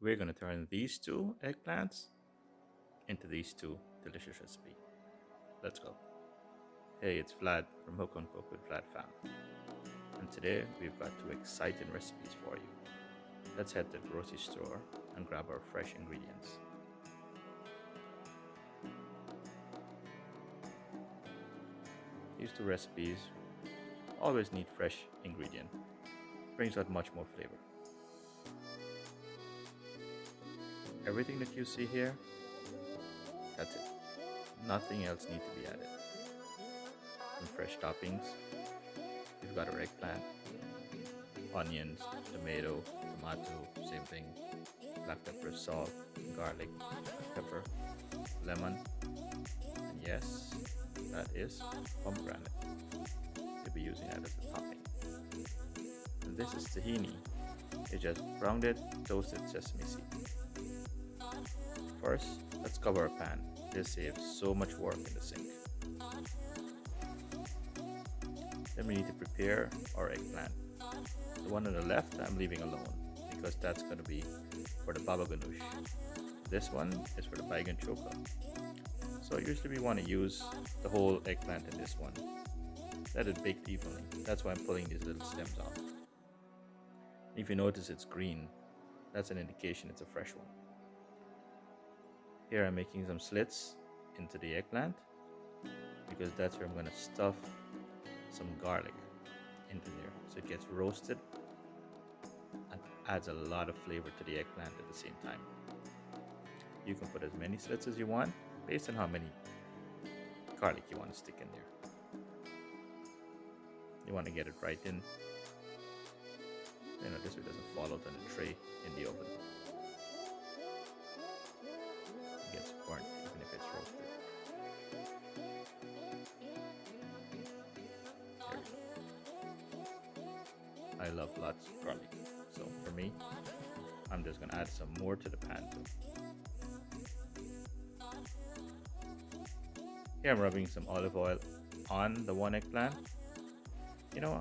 we're going to turn these two eggplants into these two delicious recipes. Let's go. Hey, it's Vlad from Hook on Cook with Vlad Fam. And today we've got two exciting recipes for you. Let's head to the grocery store and grab our fresh ingredients. These two recipes always need fresh ingredient. Brings out much more flavor. Everything that you see here, that's it. Nothing else needs to be added. Some fresh toppings. We've got our eggplant, onions, tomato, same thing, black pepper, salt, garlic, pepper, lemon, and yes, that is pomegranate. We'll be using that as a topping. And this is tahini. It's just grounded, toasted sesame seed. First, let's cover a pan. This saves so much work in the sink. Then we need to prepare our eggplant. The one on the left I'm leaving alone because that's going to be for the baba ganoush. This one is for the BIGAN CHOKA. So usually we want to use the whole eggplant in this one. Let it bake evenly. That's why I'm pulling these little stems off. If you notice it's green, that's an indication it's a fresh one. Here I'm making some slits into the eggplant because that's where I'm going to stuff some garlic into there so it gets roasted and adds a lot of flavor to the eggplant at the same time. You can put as many slits as you want based on how many garlic you want to stick in there. You want to get it right in. This way it doesn't fall out on the tray in the oven. It gets burnt even if it's roasted. There we go. I love lots of garlic, so for me, I'm just gonna add some more to the pan too. Here I'm rubbing some olive oil on the one eggplant.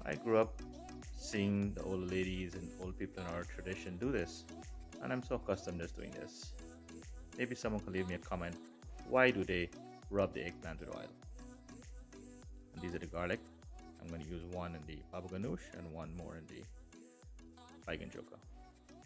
I grew up seeing the old ladies and old people in our tradition do this, and I'm so accustomed to just doing this. Maybe someone can leave me a comment. Why do they rub the eggplant with oil? And these are the garlic. I'm going to use one in the baba ganoush and one more in the BIGAN CHOKA.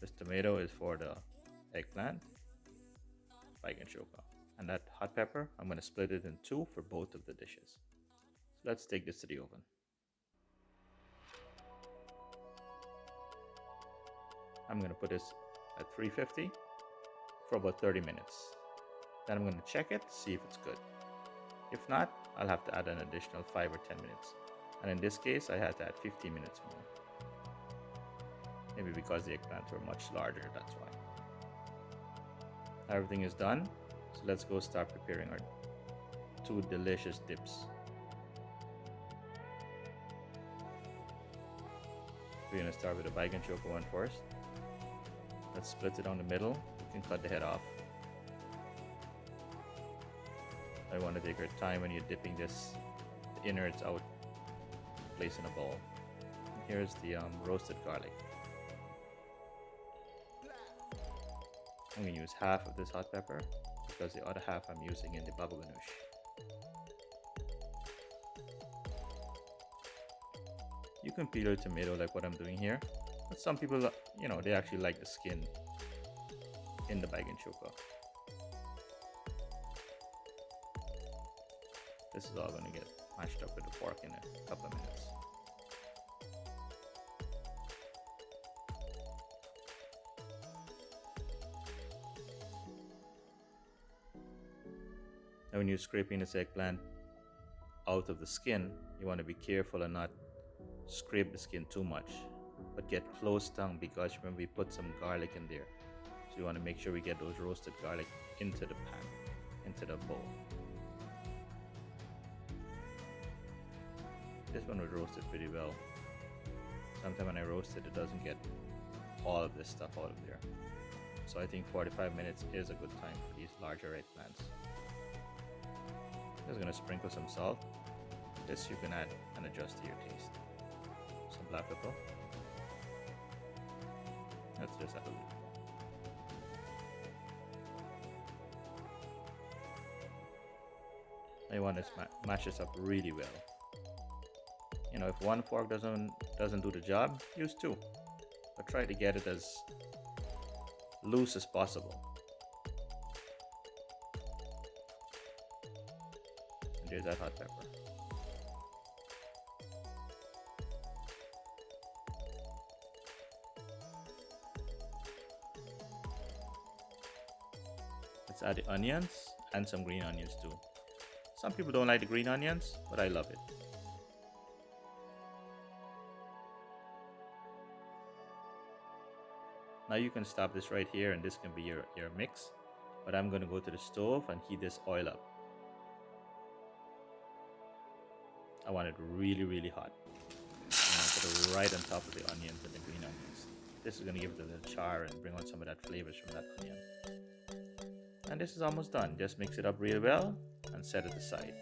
This tomato is for the eggplant, BIGAN CHOKA. And that hot pepper, I'm going to split it in two for both of the dishes. So let's take this to the oven. I'm going to put this at 350 for about 30 minutes. Then I'm going to check it, see if it's good. If not, I'll have to add an additional 5 or 10 minutes. And in this case, I had to add 15 minutes more. Maybe because the eggplants were much larger, that's why. Everything is done, so let's go start preparing our two delicious dips. We're going to start with the BIGAN CHOKA one first. Let's split it down the middle. You can cut the head off. I want to take your time when you're dipping this, the innards out, place in a bowl. Here's the roasted garlic. I'm going to use half of this hot pepper because the other half I'm using in the baba ganoush. You can peel a tomato like what I'm doing here, but some people, they actually like the skin in the BIGAN CHOKA. This is all going to get mashed up with a fork in a couple of minutes. And when you're scraping this eggplant out of the skin, you want to be careful and not scrape the skin too much, but get close down because remember we put some garlic in there. So you want to make sure we get those roasted garlic into the pan, into the bowl. This one was roasted pretty well. Sometimes when I roast it, it doesn't get all of this stuff out of there. So I think 45 minutes is a good time for these larger eggplants. I'm just going to sprinkle some salt. This you can add and adjust to your taste. Some black pepper. Let's just add a little more. You want to mash this up really well. You know, if one fork doesn't do the job, use two, but try to get it as loose as possible. And there's that hot pepper. Let's add the onions and some green onions too. Some people don't like the green onions, but I love it. Now you can stop this right here and this can be your mix. But I'm going to go to the stove and heat this oil up. I want it really, really hot. And I'll put it right on top of the onions and the green onions. This is going to give it a little char and bring out some of that flavors from that onion. And this is almost done. Just mix it up really well and set it aside.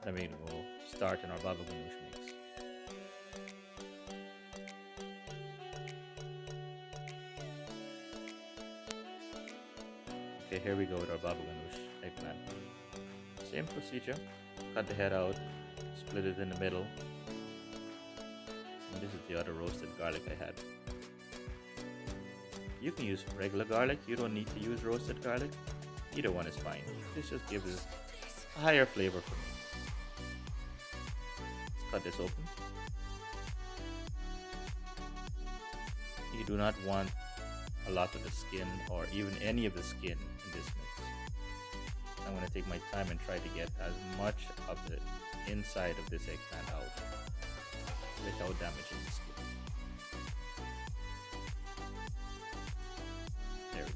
Then we're going to go start in our baba ganoush mix. Okay, here we go with our baba ganoush eggplant. Same procedure. Cut the head out, split it in the middle. And this is the other roasted garlic I had. You can use regular garlic, you don't need to use roasted garlic. Either one is fine. This just gives it a higher flavor for me. Let's cut this open. You do not want a lot of the skin or even any of the skin in this mix. I'm going to take my time and try to get as much of the inside of this eggplant out without damaging the skin. There we go.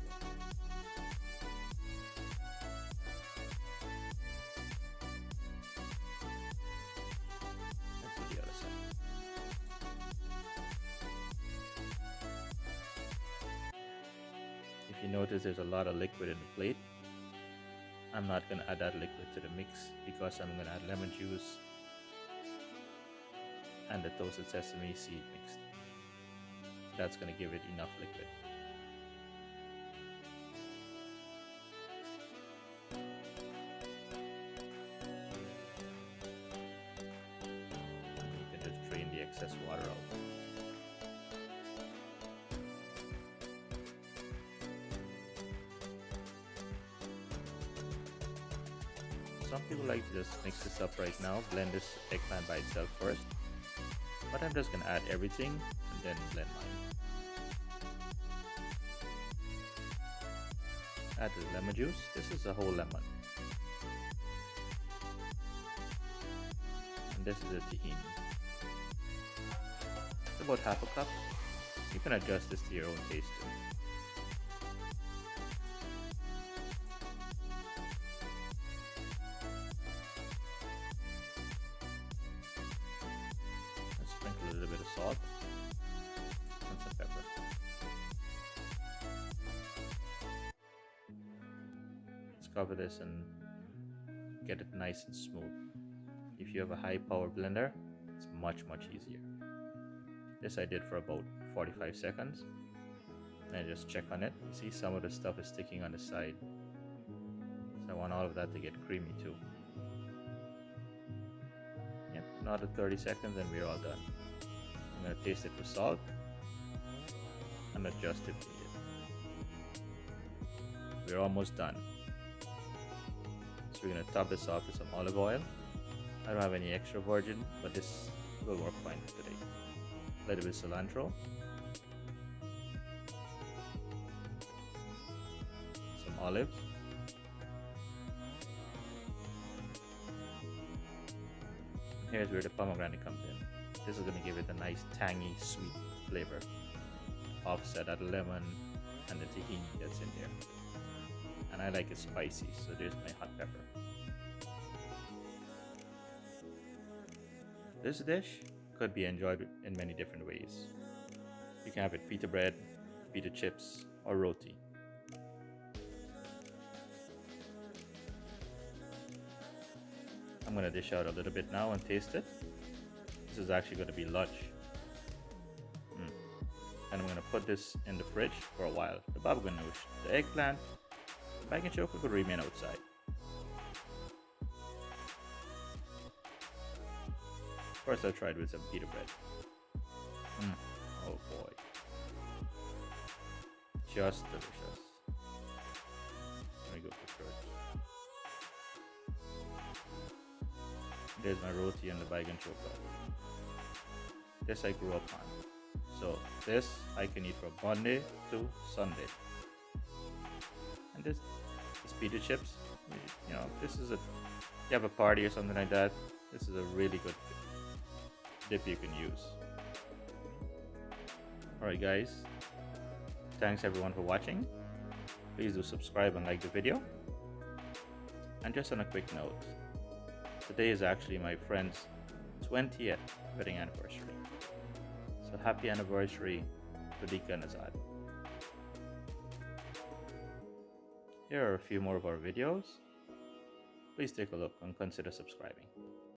Let's do the other side. If you notice there's a lot of liquid in the plate, I'm not going to add that liquid to the mix because I'm going to add lemon juice and the toasted sesame seed mixed. That's going to give it enough liquid. And you can just drain the excess water out. Some people like to just mix this up right now, blend this eggplant by itself first. But I'm just going to add everything and then blend mine. Add the lemon juice. This is a whole lemon. And this is a tahini. It's about half a cup. You can adjust this to your own taste too. Sprinkle a little bit of salt and some pepper. Let's cover this and get it nice and smooth. If you have a high power blender, it's much easier. This I did for about 45 seconds. And I just check on it. You see some of the stuff is sticking on the side. So I want all of that to get creamy too. Yep, another 30 seconds and we're all done. I'm going to taste it for salt and adjust if needed. We're almost done. So we're going to top this off with some olive oil. I don't have any extra virgin, but this will work fine for today. A little bit of cilantro. Some olives. And here's where the pomegranate comes in. This is going to give it a nice tangy sweet flavor. Offset that lemon and the tahini that's in there. And I like it spicy, so there's my hot pepper. This dish could be enjoyed in many different ways. You can have it pita bread, pita chips, or roti. I'm going to dish out a little bit now and taste it. This is actually going to be lunch. And I'm going to put this in the fridge for a while. The baba ganoush, the eggplant, the BIGAN CHOKA could remain outside. First I tried with some pita bread. Oh boy. Just delicious. Let me go for church. There's my roti and the BIGAN CHOKA. This I grew up on. So this I can eat from Monday to Sunday. And this pita chips, you know, this is a, you have a party or something like that, this is a really good dip you can use. Alright guys, thanks everyone for watching. Please do subscribe and like the video. And just on a quick note, today is actually my friend's 20th wedding anniversary. So happy anniversary to Deacon Azad. Here are a few more of our videos. Please take a look and consider subscribing.